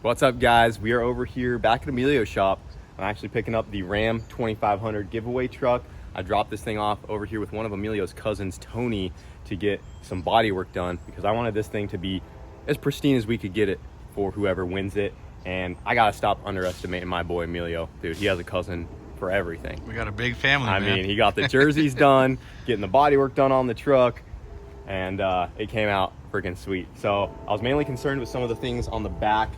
What's up, guys? We are over here back at Emilio's shop. I'm actually picking up the Ram 2500 giveaway truck. I dropped this thing off over here with one of Emilio's cousins, Tony, to get some body work done because I wanted this thing to be as pristine as we could get it for whoever wins it. And I gotta stop underestimating my boy Emilio. Dude, he has a cousin for everything. We got a big family, I man. mean, he got the jerseys done, getting the body work done on the truck, and it came out freaking sweet. So I was mainly concerned with some of the things on the back.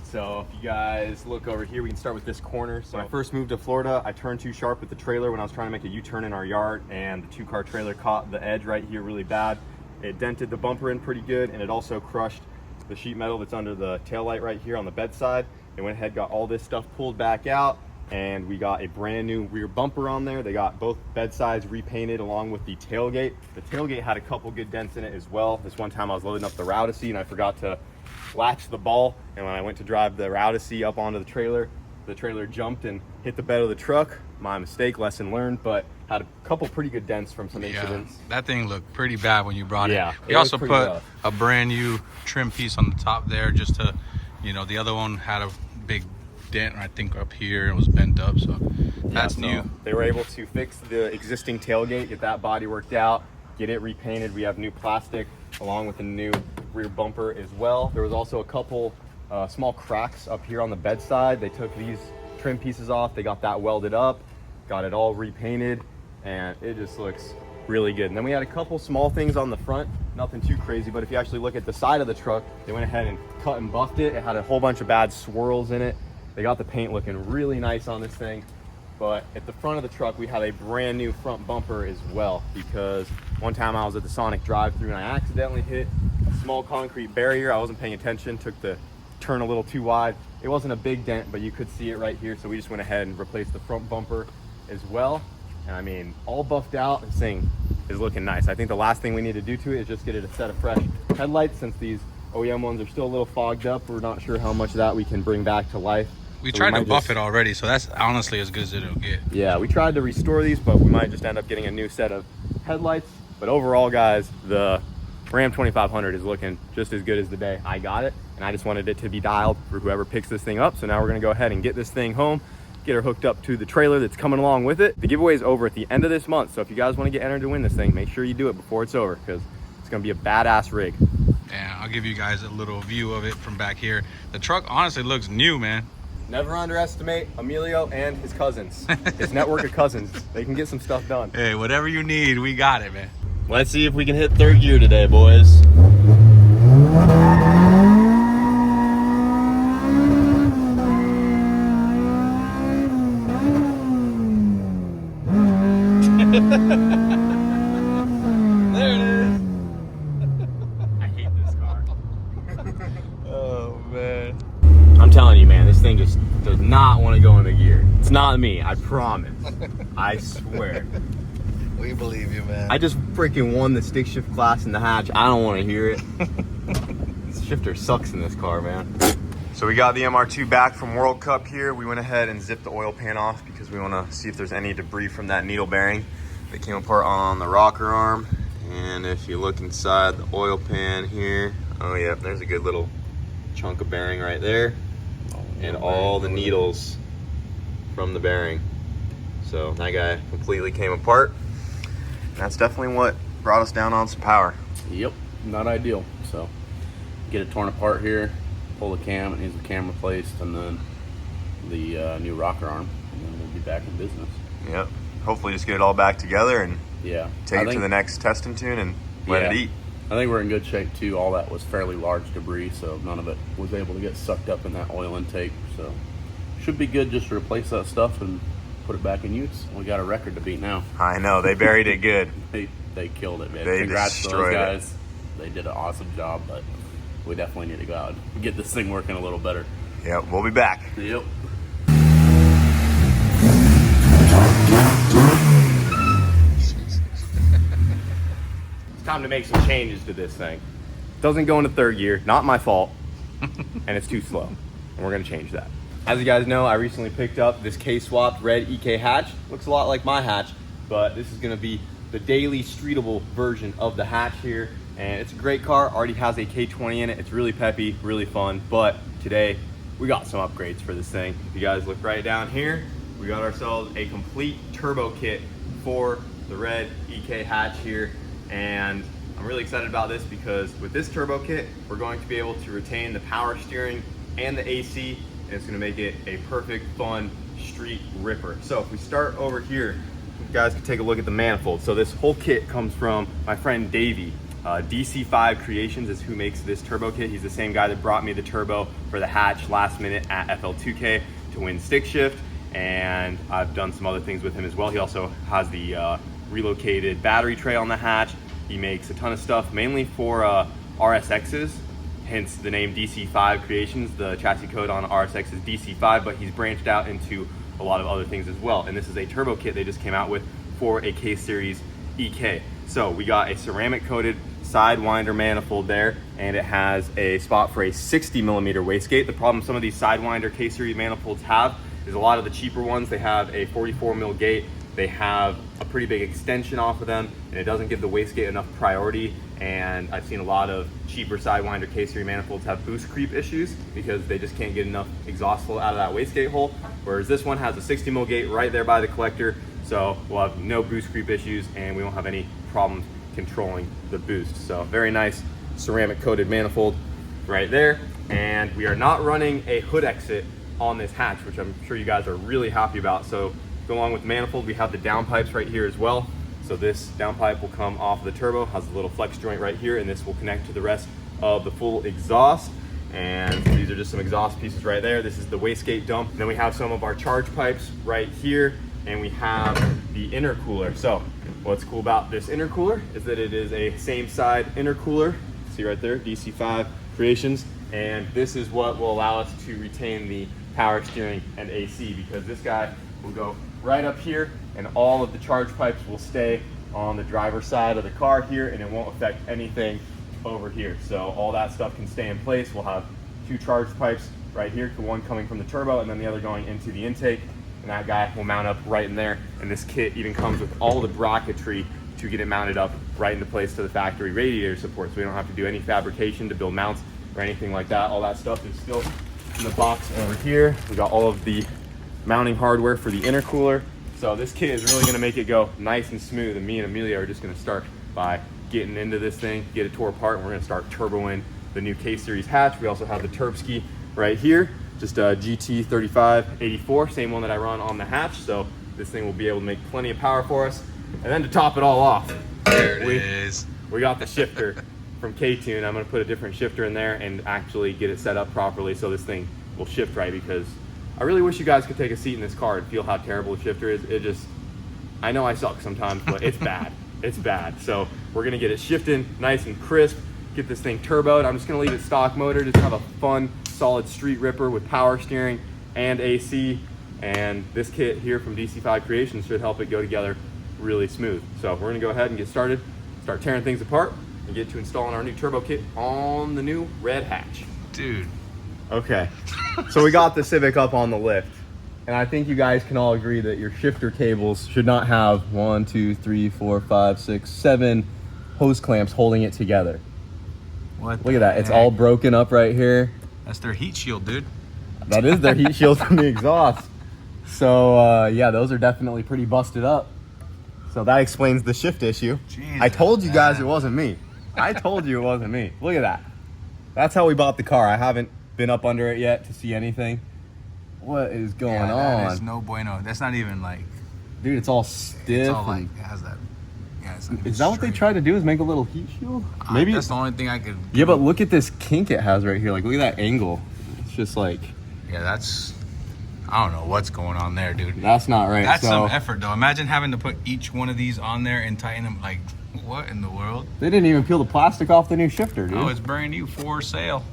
So if you guys look over here, we can start with this corner. So when I first moved to Florida, I turned too sharp with the trailer when I was trying to make a U-turn in our yard, and the 2-car trailer caught the edge right here really bad. It dented the bumper in pretty good, and it also crushed the sheet metal that's under the taillight right here on the bedside. They went ahead, got all this stuff pulled back out, and we got a brand new rear bumper on there. They got both bedsides repainted along with the tailgate. The tailgate had a couple good dents in it as well. This one time I was loading up the Routacy and I forgot to latch the ball, and when I went to drive the Routacy up onto the trailer jumped and hit the bed of the truck. My mistake, lesson learned, but had a couple pretty good dents from some incidents. That thing looked pretty bad when you brought it. Yeah, We also put a brand new trim piece on the top there just to, you know, the other one had a big dent, I think, up here. It was bent up, so that's new. They were able to fix the existing tailgate, get that body worked out, get it repainted. We have new plastic along with a new rear bumper as well. There was also a couple small cracks up here on the bedside. They took these trim pieces off, they got that welded up, got it all repainted, and it just looks really good. And then we had a couple small things on the front, nothing too crazy, but if you actually look at the side of the truck, they went ahead and cut and buffed it. It had a whole bunch of bad swirls in it. They got the paint looking really nice on this thing. But at the front of the truck, we have a brand new front bumper as well, because one time I was at the Sonic drive-thru and I accidentally hit a small concrete barrier. I wasn't paying attention, took the turn a little too wide. It wasn't a big dent, but you could see it right here. So we just went ahead and replaced the front bumper as well. And I mean, all buffed out, this thing is looking nice. I think the last thing we need to do to it is just get it a set of fresh headlights. Since these OEM ones are still a little fogged up, we're not sure how much of that we can bring back to life. We tried to buff it already, so that's honestly as good as it'll get. Yeah, we tried to restore these, but we might just end up getting a new set of headlights. But overall, guys, the Ram 2500 is looking just as good as the day I got it, and I just wanted it to be dialed for whoever picks this thing up. So now we're gonna go ahead and get this thing home, get her hooked up to the trailer that's coming along with it. The giveaway is over at the end of this month, so if you guys wanna get entered to win this thing, make sure you do it before it's over, because it's gonna be a badass rig. Yeah, I'll give you guys a little view of it from back here. The truck honestly looks new, man. Never underestimate Emilio and his cousins. His network of cousins. They can get some stuff done. Hey, whatever you need, we got it, man. Let's see if we can hit third gear today, boys. There it is. I hate this car. Oh, man. I'm telling you, man, this thing just does not want to go into gear. It's not me, I promise. I swear. We believe you, man. I just freaking won the stick shift class in the hatch. I don't want to hear it. This shifter sucks in this car, man. So we got the MR2 back from World Cup here. We went ahead and zipped the oil pan off because we want to see if there's any debris from that needle bearing that came apart on the rocker arm. And if you look inside the oil pan here, oh yeah, there's a good little chunk of bearing right there. And all the needles from the bearing. So that guy completely came apart. And that's definitely what brought us down on some power. Yep, not ideal. So get it torn apart here, pull the cam, it needs the cam replaced, and then the new rocker arm, and then we'll be back in business. Yep. Hopefully just get it all back together and Yeah, take it to the next test and tune and let it eat. I think we're in good shape too. All that was fairly large debris, so none of it was able to get sucked up in that oil intake. So should be good just to replace that stuff and put it back in use. We got a record to beat now. I know, they buried it good. They killed it, man. They Congrats to those destroyed guys. They did an awesome job, but we definitely need to go out and get this thing working a little better. Yep, we'll be back. Yep. It's time to make some changes to this thing. Doesn't go into third gear, not my fault, and it's too slow. And we're gonna change that. As you guys know, I recently picked up this K-swapped red EK hatch. Looks a lot like my hatch, but this is gonna be the daily streetable version of the hatch here. And it's a great car, already has a K20 in it. It's really peppy, really fun. But today we got some upgrades for this thing. If you guys look right down here, we got ourselves a complete turbo kit for the red EK hatch here. And I'm really excited about this because with this turbo kit, we're going to be able to retain the power steering and the AC, and it's gonna make it a perfect, fun street ripper. So if we start over here, you guys can take a look at the manifold. So this whole kit comes from my friend Davey. DC5 Creations is who makes this turbo kit. He's the same guy that brought me the turbo for the hatch last minute at FL2K to win stick shift, and I've done some other things with him as well. He also has the relocated battery tray on the hatch. He makes a ton of stuff, mainly for RSXs, hence the name DC5 Creations. The chassis code on RSX is DC5, but he's branched out into a lot of other things as well. And this is a turbo kit they just came out with for a K-Series EK. So we got a ceramic coated sidewinder manifold there, and it has a spot for a 60 millimeter wastegate. The problem some of these sidewinder K-Series manifolds have is a lot of the cheaper ones, they have a 44 mil gate. They have a pretty big extension off of them, and it doesn't give the wastegate enough priority. And I've seen a lot of cheaper sidewinder K-Series manifolds have boost creep issues because they just can't get enough exhaust flow out of that wastegate hole. Whereas this one has a 60 mil gate right there by the collector, so we'll have no boost creep issues and we won't have any problems controlling the boost. So very nice ceramic coated manifold right there. And we are not running a hood exit on this hatch, which I'm sure you guys are really happy about. So go along with the manifold, we have the downpipes right here as well. So this downpipe will come off of the turbo, has a little flex joint right here, and this will connect to the rest of the full exhaust. And these are just some exhaust pieces right there. This is the wastegate dump. And then we have some of our charge pipes right here, and we have the intercooler. So what's cool about this intercooler is that it is a same side intercooler. See right there, DC5 Creations. And this is what will allow us to retain the power steering and AC, because this guy will go right up here and all of the charge pipes will stay on the driver's side of the car here, and it won't affect anything over here. So all that stuff can stay in place. We'll have two charge pipes right here, the one coming from the turbo and then the other going into the intake, and that guy will mount up right in there. And this kit even comes with all the bracketry to get it mounted up right into place to the factory radiator support, so we don't have to do any fabrication to build mounts or anything like that. All that stuff is still in the box over here. We got all of the mounting hardware for the intercooler. So this kit is really gonna make it go nice and smooth, and me and Amelia are just gonna start by getting into this thing, get it tore apart, and we're gonna start turboing the new K-Series hatch. We also have the Turbski right here, just a GT3584, same one that I run on the hatch. So this thing will be able to make plenty of power for us. And then to top it all off, There it is. we got the shifter from K-Tune. I'm gonna put a different shifter in there and actually get it set up properly so this thing will shift right, because I really wish you guys could take a seat in this car and feel how terrible the shifter is. It just, I know I suck sometimes, but it's bad. It's bad. So we're gonna get it shifting nice and crisp, get this thing turboed. I'm just gonna leave it stock motor, just have a fun, solid street ripper with power steering and AC. And this kit here from DC5 Creations should help it go together really smooth. So we're gonna go ahead and get started, start tearing things apart, and get to installing our new turbo kit on the new red hatch. Dude. Okay, so we got the Civic up on the lift, and I think you guys can all agree that your shifter cables should not have 1, 2, 3, 4, 5, 6, 7 hose clamps holding it together. What? Look at that, it's all broken up right here. That's their heat shield, dude. That is their heat shield from the exhaust. So yeah, those are definitely pretty busted up. So that explains the shift issue. Jesus, I told you guys man. it wasn't me. I told you it wasn't me. Look at that. That's how we bought the car. I haven't been up under it yet to see anything. What is going on? That is no bueno. That's not even like. Dude, it's all stiff. It's all like and- it has that. Yeah, it's not even Is that what they straight. tried to do? Is make a little heat shield? Maybe that's the only thing I could. Yeah, but look at this kink it has right here. Like, look at that angle. It's just like, Yeah, that's. I don't know what's going on there, dude. that's not right. That's so some effort, though. Imagine having to put each one of these on there and tighten them. Like, what in the world? they didn't even peel the plastic off the new shifter, dude. Oh, it's brand new for sale.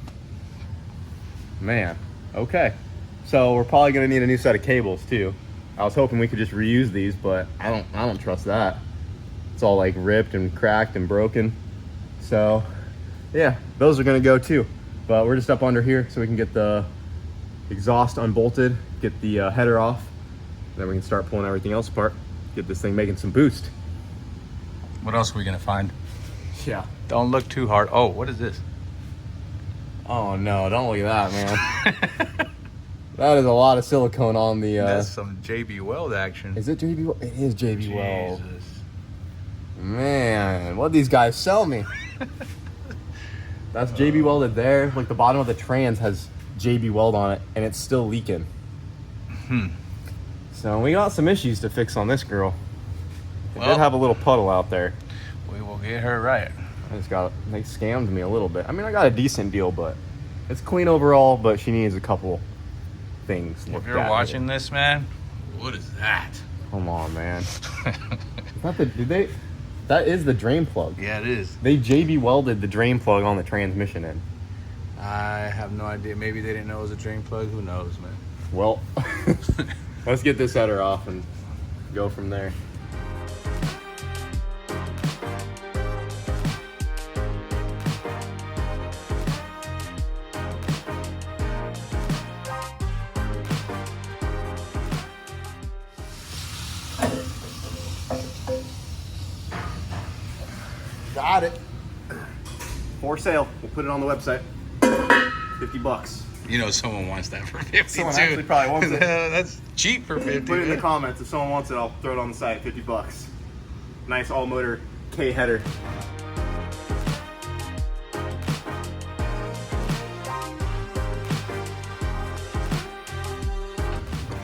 Man, okay. So we're probably gonna need a new set of cables too. I was hoping we could just reuse these, but I don't trust that. It's all like ripped and cracked and broken. So yeah, those are gonna go too. But we're just up under here so we can get the exhaust unbolted, get the header off, then we can start pulling everything else apart, get this thing making some boost. What else are we gonna find? Yeah. Don't look too hard. Oh, what is this? Oh no, don't look at that, man. That is a lot of silicone on the. That's some JB Weld action. Is it JB Weld? It is JB Weld. Jesus. Man, what these guys sell me? That's JB welded there. Like the bottom of the trans has JB Weld on it, and it's still leaking. So we got some issues to fix on this girl. It did have a little puddle out there. We will get her right. They scammed me a little bit. I mean, I got a decent deal, but it's clean overall. But she needs a couple things. If you're watching this, man, what is that? Come on, man. That is the drain plug. Yeah, it is. They JB welded the drain plug on the transmission in. I have no idea. Maybe they didn't know it was a drain plug. Who knows, man? Well, let's get this header off and go from there. Got it. For sale. We'll put it on the website. $50. You know someone wants that for 50 Someone too. actually probably wants it. That's cheap for 50. Put it in the comments. If someone wants it, I'll throw it on the site. $50. Nice all motor K header.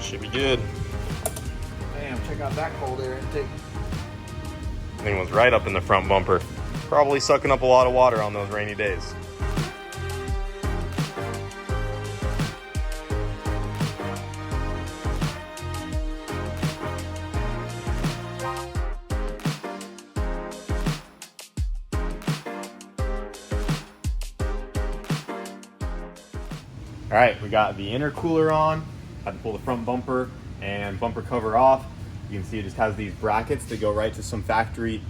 Should be good. Damn, check out that cold air intake. Thing was right up in the front bumper. Probably sucking up a lot of water on those rainy days. All right, we got the intercooler on. Had to pull the front bumper and bumper cover off. You can see it just has these brackets that go right to some factory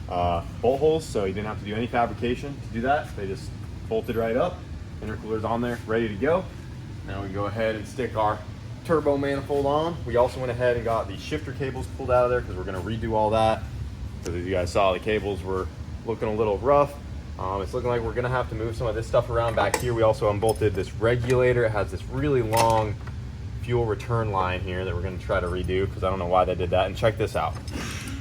bolt holes, so you didn't have to do any fabrication to do that. They just bolted right up. Intercooler's on there, ready to go. Now we can go ahead and stick our turbo manifold on. We also went ahead and got the shifter cables pulled out of there because we're gonna redo all that. Because as you guys saw, the cables were looking a little rough. It's looking like we're gonna have to move some of this stuff around back here. We also unbolted this regulator. It has this really long fuel return line here that we're gonna try to redo because I don't know why they did that. And check this out.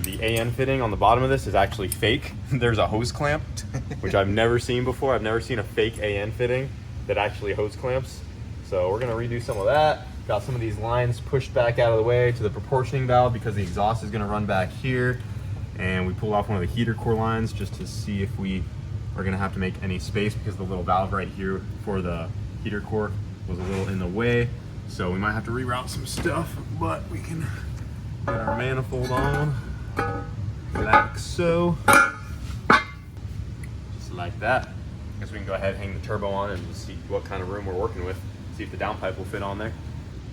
The AN fitting on the bottom of this is actually fake. There's a hose clamp, which I've never seen before. I've never seen a fake AN fitting that actually hose clamps. So we're gonna redo some of that. Got some of these lines pushed back out of the way to the proportioning valve because the exhaust is gonna run back here. And we pulled off one of the heater core lines just to see if we are gonna have to make any space because the little valve right here for the heater core was a little in the way. So we might have to reroute some stuff, but we can get our manifold on like so. Just like that. I guess we can go ahead and hang the turbo on and see what kind of room we're working with. See if the downpipe will fit on there.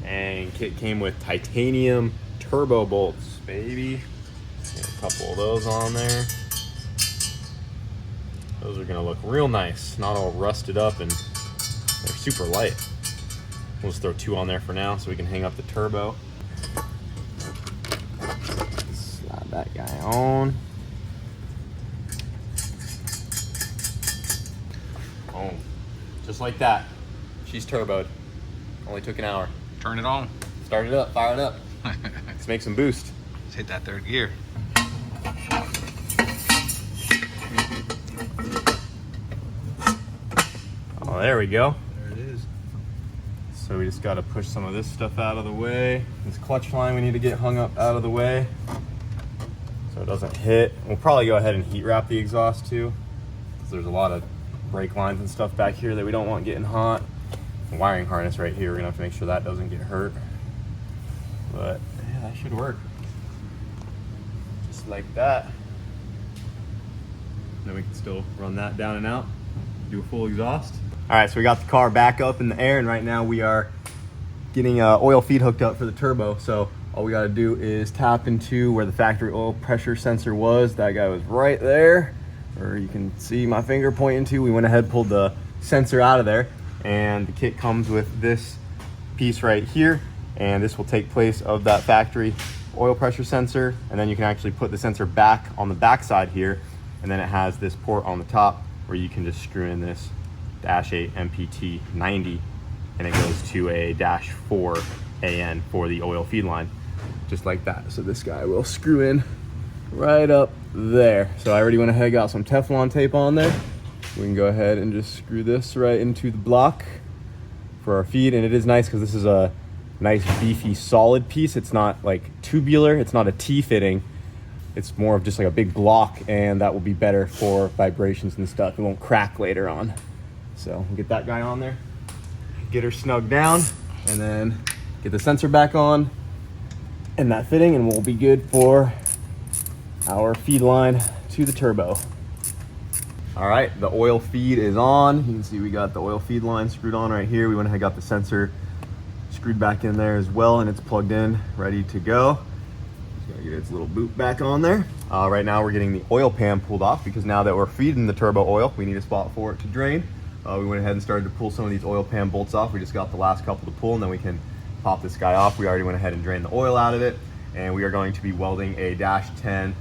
And kit came with titanium turbo bolts, baby. Get a couple of those on there. Those are gonna look real nice, not all rusted up, and they're super light. We'll just throw 2 on there for now so we can hang up the turbo. Slide that guy on. Boom. Just like that. She's turboed. Only took an hour. Turn it on. Start it up, fire it up. Let's make some boost. Let's hit that third gear. Oh, there we go. There it is. So we just got to push some of this stuff out of the way. This clutch line we need to get hung up out of the way so it doesn't hit. We'll probably go ahead and heat wrap the exhaust too because there's a lot of brake lines and stuff back here that we don't want getting hot. The wiring harness right here, we're gonna have to make sure that doesn't get hurt. But yeah, that should work. Just like that. Then we can still run that down and out, do a full exhaust. All right, so we got the car back up in the air, and right now we are getting oil feed hooked up for the turbo. So all we gotta do is tap into where the factory oil pressure sensor was. That guy was right there, or you can see my finger pointing to. We went ahead, pulled the sensor out of there, and the kit comes with this piece right here, and this will take place of that factory oil pressure sensor, and then you can actually put the sensor back on the back side here, and then it has this port on the top where you can just screw in this Dash 8 MPT 90 and it goes to a -4 AN for the oil feed line, just like that. So this guy will screw in right up there. So I already went ahead, got some Teflon tape on there. We can go ahead and just screw this right into the block for our feed. And it is nice because this is a nice beefy solid piece. It's not like tubular, it's not a T-fitting. It's more of just like a big block, and that will be better for vibrations and stuff. It won't crack later on. So we'll get that guy on there, get her snugged down, and then get the sensor back on and that fitting, and we'll be good for our feed line to the turbo. All right, the oil feed is on. You can see we got the oil feed line screwed on right here. We went ahead and got the sensor screwed back in there as well, and it's plugged in, ready to go. Just gotta get its little boot back on there. Right now we're getting the oil pan pulled off because now that we're feeding the turbo oil, we need a spot for it to drain. We went ahead and started to pull some of these oil pan bolts off. We just got the last couple to pull, and then we can pop this guy off. We already went ahead and drained the oil out of it, and we are going to be welding a -10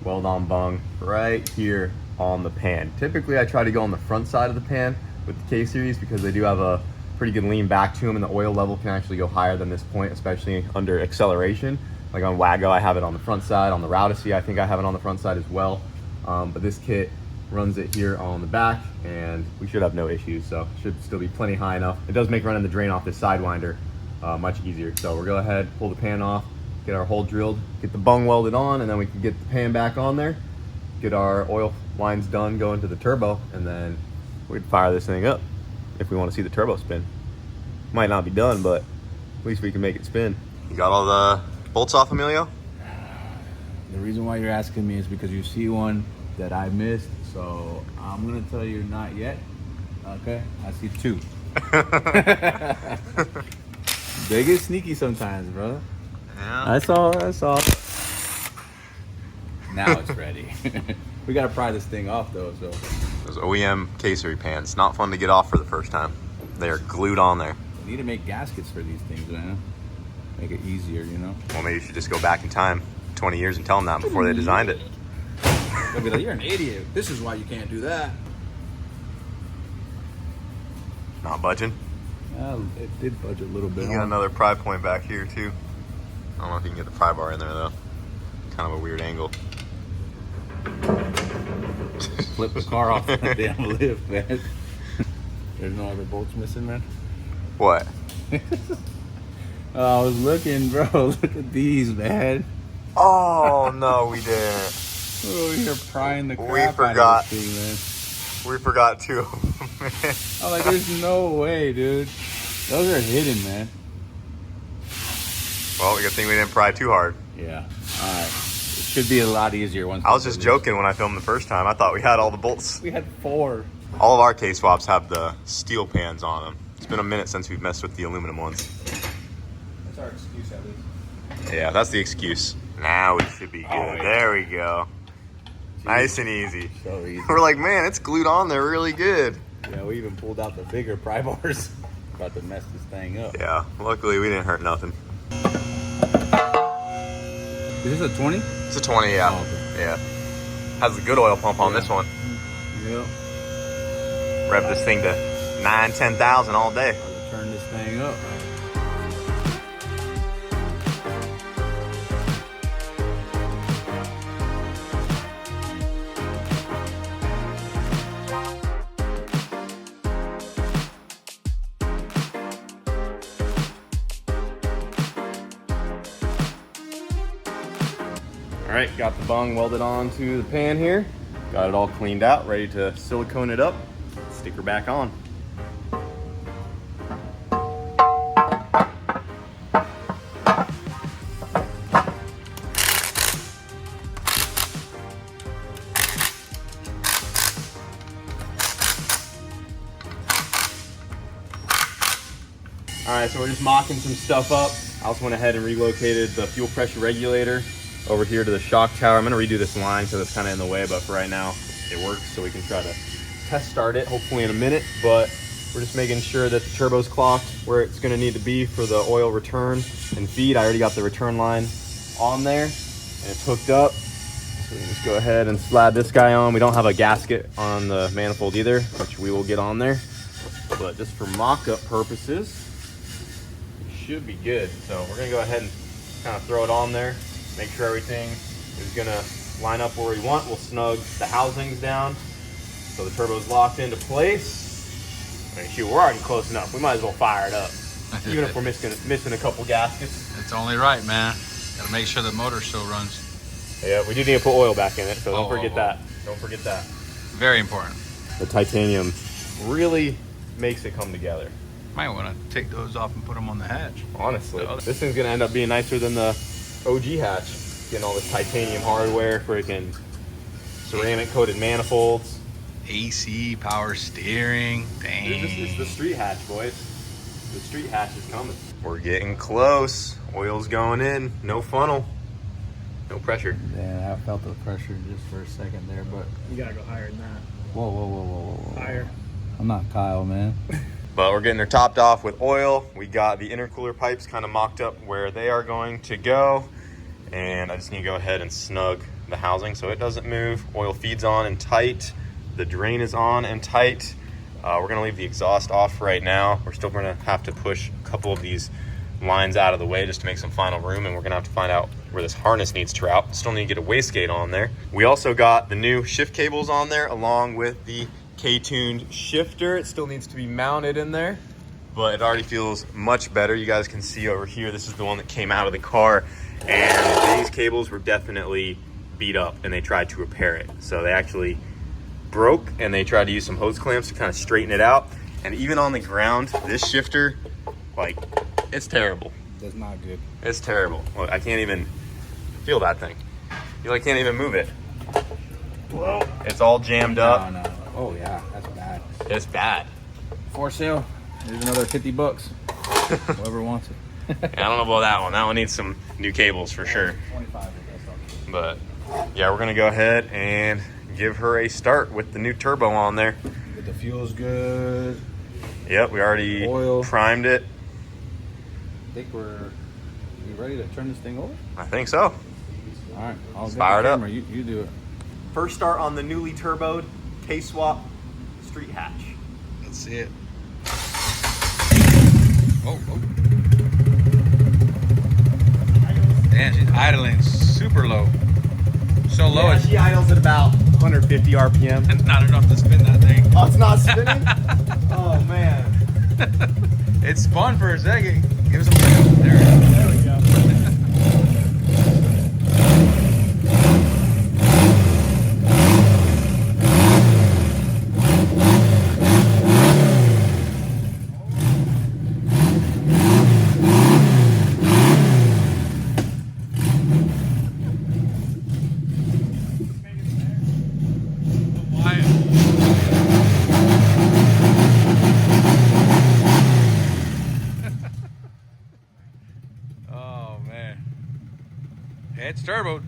weld-on bung right here on the pan. Typically I try to go on the front side of the pan with the K-Series because they do have a pretty good lean back to them, and the oil level can actually go higher than this point, especially under acceleration. Like on Wago, I have it on the front side. On the Routacy, I think I have it on the front side as well. But this kit runs it here on the back, and we should have no issues, so should still be plenty high enough. It does make running the drain off this Sidewinder much easier. So we'll go ahead, pull the pan off, get our hole drilled, get the bung welded on, and then we can get the pan back on there, get our oil lines done, go into the turbo, and then we'd fire this thing up if we want to see the turbo spin. Might not be done, but at least we can make it spin. You got all the bolts off, Emilio? The reason why you're asking me is because you see one that I missed, so I'm gonna tell you not yet. Okay, I see 2. They get sneaky sometimes, bro. Yeah. I saw. Now it's ready. We gotta pry this thing off though, so. Those OEM K-Series pans, not fun to get off for the first time. They are glued on there. We need to make gaskets for these things, man. Make it easier, you know? Well, maybe you should just go back in time 20 years and tell them that before they designed it. They'll be like, you're an idiot. This is why you can't do that. Not budging. It did budge a little bit. You got another pry point back here too. I don't know if you can get the pry bar in there though. Kind of a weird angle. Flip the car off that damn lift, man. There's no other bolts missing, man. What? I was looking, bro. Look at these, man. Oh no, we didn't. We're over here prying the crap We out forgot. of this thing, man. We forgot 2 of them, man. I'm like, there's no way, dude. Those are hidden, man. Well, good thing we didn't pry too hard. Yeah. All right. It should be a lot easier once. I was just joking when I filmed the first time. I thought we had all the bolts. We had 4. All of our K-swaps have the steel pans on them. It's been a minute since we've messed with the aluminum ones. That's our excuse, at least. Yeah, that's the excuse. Now we should be good. yeah. There we go. Nice and easy. So easy. We're like, man, it's glued on there really good. Yeah, we even pulled out the bigger pry bars. About to mess this thing up. Yeah, luckily we didn't hurt nothing. Is this a 20? It's a 20, yeah. Oh, okay. Yeah. Has a good oil pump on this one. Yep. Rev this thing to 9,000-10,000 all day. Turn this thing up. All right, got the bung welded onto the pan here. Got it all cleaned out, ready to silicone it up. Stick her back on. All right, so we're just mocking some stuff up. I also went ahead and relocated the fuel pressure regulator over here to the shock tower. I'm gonna redo this line because it's kind of in the way, but for right now it works, so we can try to test start it hopefully in a minute. But we're just making sure that the turbo's clocked where it's gonna need to be for the oil return and feed. I already got the return line on there and it's hooked up. So we can just go ahead and slide this guy on. We don't have a gasket on the manifold either, which we will get on there. But just for mock-up purposes, should be good. So we're gonna go ahead and kind of throw it on there, make sure everything is gonna line up where we want. We'll snug the housings down so the turbo's locked into place. I mean, shoot, we're already close enough. We might as well fire it up, even if we're missing a couple gaskets. It's only right, man. Gotta make sure the motor still runs. Yeah, we do need to put oil back in it, so don't Oh, forget oh, oh. that. Don't forget that. Very important. The titanium really makes it come together. Might want to take those off and put them on the hatch. Honestly, this thing's gonna end up being nicer than the OG hatch. Getting all this titanium hardware, freaking ceramic coated manifolds. AC, power steering. Dang. It's the street hatch, boys. The street hatch is coming. We're getting close. Oil's going in. No funnel. No pressure. Yeah, I felt the pressure just for a second there, but You gotta go higher than that. whoa, whoa, whoa, whoa, whoa, whoa. Higher. I'm not Kyle, man. But we're getting her topped off with oil. We got the intercooler pipes kind of mocked up where they are going to go. And I just need to go ahead and snug the housing so it doesn't move. Oil feeds on and tight. The drain is on and tight. We're gonna leave the exhaust off right now. We're still gonna have to push a couple of these lines out of the way just to make some final room, and we're gonna have to find out where this harness needs to route. Still need to get a wastegate on there. We also got the new shift cables on there along with the K-tuned shifter. It still needs to be mounted in there, but it already feels much better. You guys can see over here, this is the one that came out of the car, and these cables were definitely beat up and they tried to repair it. So they actually broke and they tried to use some hose clamps to kind of straighten it out. And even on the ground, this shifter, like, it's terrible. That's not good. It's terrible. Look, I can't even feel that thing. You like can't even move it. Whoa. It's all jammed up. No. Oh yeah, that's bad. It's bad. For sale. There's another $50. Whoever wants it. I don't know about that one. That one needs some new cables for sure. 25, I guess. But yeah, we're gonna go ahead and give her a start with the new turbo on there. But the fuel's good. Yep, we already Oil. primed it. I think we're ready to turn this thing over. I think so. All right, I'll get Fire it the up. camera. You do it. First start on the newly turboed K-Swap street hatch. Let's see it. Oh. Damn, she's idling super low. So low, Yeah, she idles at about 150 RPM. it's not enough to spin that thing. Oh, it's not spinning? Oh, man. It spun for a second. Give us some. There we go. Oh man, it's turboed.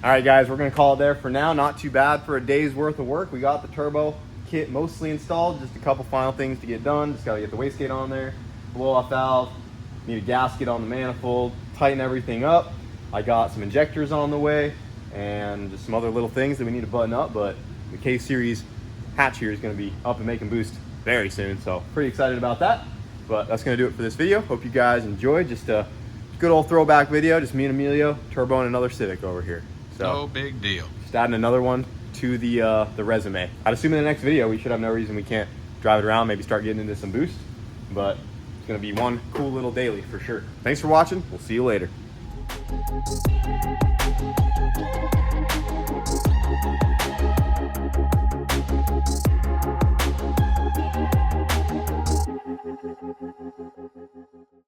All right, guys, we're going to call it there for now. Not too bad for a day's worth of work. We got the turbo kit mostly installed. Just a couple final things to get done. Just got to get the wastegate on there, blow off valve, need a gasket on the manifold, tighten everything up. I got some injectors on the way and just some other little things that we need to button up, but the K-Series hatch here is going to be up and making boost very soon, so pretty excited about that. But that's going to do it for this video. Hope you guys enjoyed. Just a good old throwback video. Just me and Emilio turboing another Civic over here. So No big deal. just adding another one to the resume. I'd assume in the next video we should have no reason we can't drive it around, maybe start getting into some boost, but it's going to be one cool little daily for sure. Thanks for watching. We'll see you later.